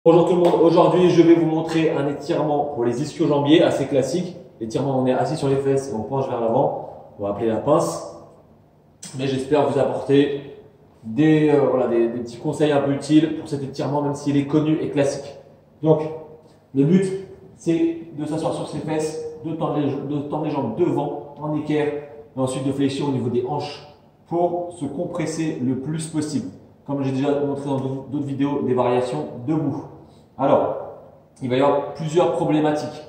Bonjour tout le monde, aujourd'hui je vais vous montrer un étirement pour les ischio-jambiers assez classique. L'étirement, on est assis sur les fesses et on penche vers l'avant, on va appeler la pince. Mais j'espère vous apporter des petits conseils un peu utiles pour cet étirement, même s'il est connu et classique. Donc le but c'est de s'asseoir sur ses fesses, de tendre les jambes devant en équerre et ensuite de fléchir au niveau des hanches pour se compresser le plus possible. Comme j'ai déjà montré dans d'autres vidéos, des variations debout. Alors, il va y avoir plusieurs problématiques.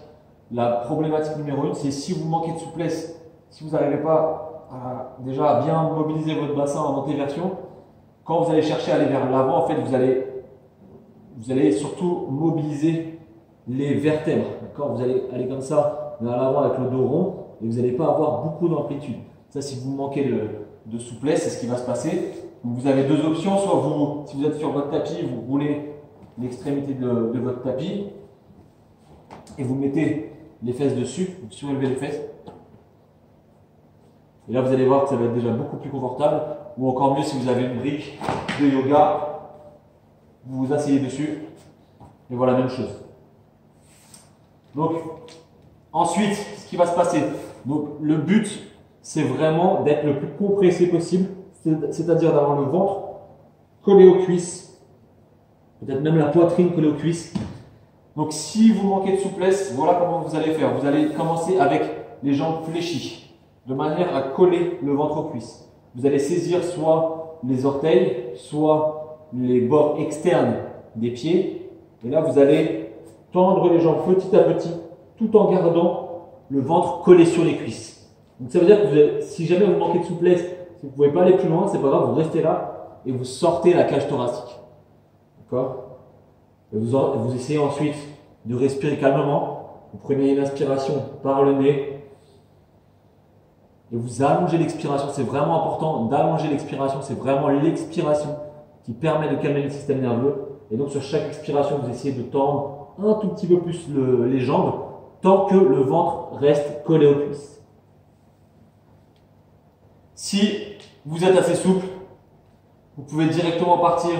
La problématique numéro 1, c'est si vous manquez de souplesse, si vous n'arrivez pas à déjà bien mobiliser votre bassin en antéversion, quand vous allez chercher à aller vers l'avant, en fait, vous allez surtout mobiliser les vertèbres. Vous allez aller comme ça vers l'avant avec le dos rond et vous n'allez pas avoir beaucoup d'amplitude. Ça, si vous manquez de souplesse, c'est ce qui va se passer. Donc, vous avez deux options, soit vous, si vous êtes sur votre tapis, vous roulez l'extrémité de votre tapis et vous mettez les fesses dessus, vous surélevez les fesses. Et là, vous allez voir que ça va être déjà beaucoup plus confortable. Ou encore mieux, si vous avez une brique de yoga, vous vous asseyez dessus et voilà, même chose. Donc, ensuite, ce qui va se passer, donc, le but, c'est vraiment d'être le plus compressé possible, c'est-à-dire d'avoir le ventre collé aux cuisses, peut-être même la poitrine collée aux cuisses. Donc si vous manquez de souplesse, voilà comment vous allez faire. Vous allez commencer avec les jambes fléchies, de manière à coller le ventre aux cuisses. Vous allez saisir soit les orteils, soit les bords externes des pieds. Et là, vous allez tendre les jambes petit à petit, tout en gardant le ventre collé sur les cuisses. Donc ça veut dire que si jamais vous manquez de souplesse, si vous ne pouvez pas aller plus loin, c'est pas grave, vous restez là et vous sortez la cage thoracique. D'accord? Vous essayez ensuite de respirer calmement. Vous prenez une inspiration par le nez et vous allongez l'expiration. C'est vraiment important d'allonger l'expiration. C'est vraiment l'expiration qui permet de calmer le système nerveux. Et donc sur chaque expiration, vous essayez de tendre un tout petit peu plus les jambes tant que le ventre reste collé aux cuisses. Si vous êtes assez souple, vous pouvez directement partir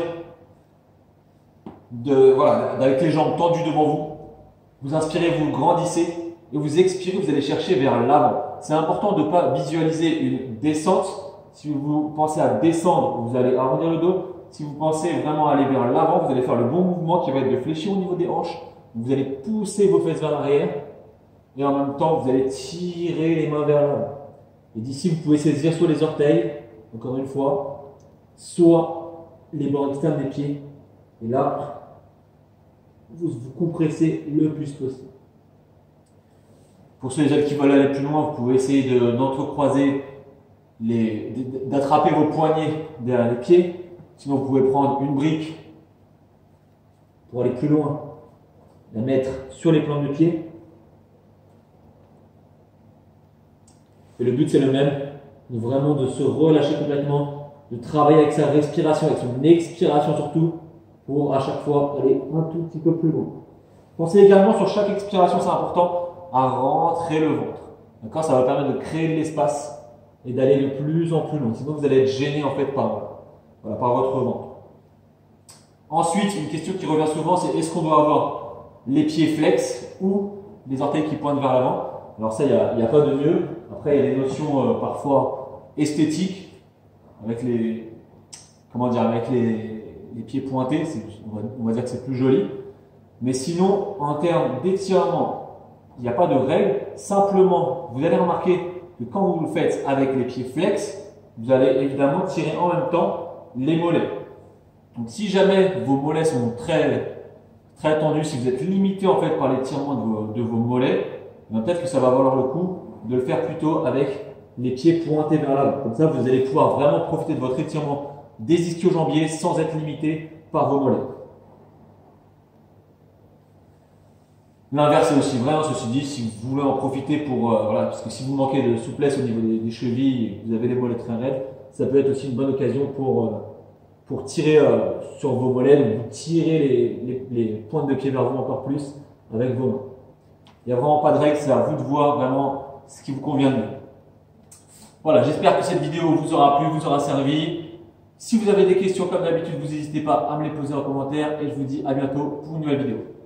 avec les jambes tendues devant vous. Vous inspirez, vous grandissez et vous expirez, vous allez chercher vers l'avant. C'est important de ne pas visualiser une descente. Si vous pensez à descendre, vous allez arrondir le dos. Si vous pensez vraiment aller vers l'avant, vous allez faire le bon mouvement qui va être de fléchir au niveau des hanches. Vous allez pousser vos fesses vers l'arrière et en même temps, vous allez tirer les mains vers l'avant. Et d'ici, vous pouvez saisir soit les orteils, encore une fois, soit les bords externes des pieds. Et là, vous compressez le plus possible. Pour ceux qui veulent aller plus loin, vous pouvez essayer d'entrecroiser, d'attraper vos poignets derrière les pieds. Sinon, vous pouvez prendre une brique pour aller plus loin, la mettre sur les plantes de pied. Et le but, c'est le même, vraiment de se relâcher complètement, de travailler avec sa respiration, avec son expiration surtout, pour à chaque fois aller un tout petit peu plus loin. Pensez également sur chaque expiration, c'est important, à rentrer le ventre. D'accord? Ça va permettre de créer de l'espace et d'aller de plus en plus loin. Sinon, vous allez être gêné en fait par votre ventre. Ensuite, une question qui revient souvent, c'est est-ce qu'on doit avoir les pieds flex ou les orteils qui pointent vers l'avant? Alors ça, il n'y a pas de mieux. Après, il y a des notions parfois esthétiques avec les pieds pointés. On va dire que c'est plus joli. Mais sinon, en termes d'étirement, il n'y a pas de règle. Simplement, vous allez remarquer que quand vous le faites avec les pieds flex, vous allez évidemment tirer en même temps les mollets. Donc si jamais vos mollets sont très, très tendus, si vous êtes limité en fait par l'étirement de vos mollets, peut-être que ça va valoir le coup de le faire plutôt avec les pieds pointés vers l'avant. Comme ça, vous allez pouvoir vraiment profiter de votre étirement des ischio-jambiers sans être limité par vos mollets. L'inverse est aussi vrai, ceci dit, si vous voulez en profiter parce que si vous manquez de souplesse au niveau des chevilles et que vous avez les mollets très raides, ça peut être aussi une bonne occasion pour tirer sur vos mollets, donc vous tirez les pointes de pied vers vous encore plus avec vos mains. Il n'y a vraiment pas de règle, c'est à vous de voir vraiment ce qui vous convient de mieux. Voilà, j'espère que cette vidéo vous aura plu, vous aura servi. Si vous avez des questions comme d'habitude, vous n'hésitez pas à me les poser en commentaire et je vous dis à bientôt pour une nouvelle vidéo.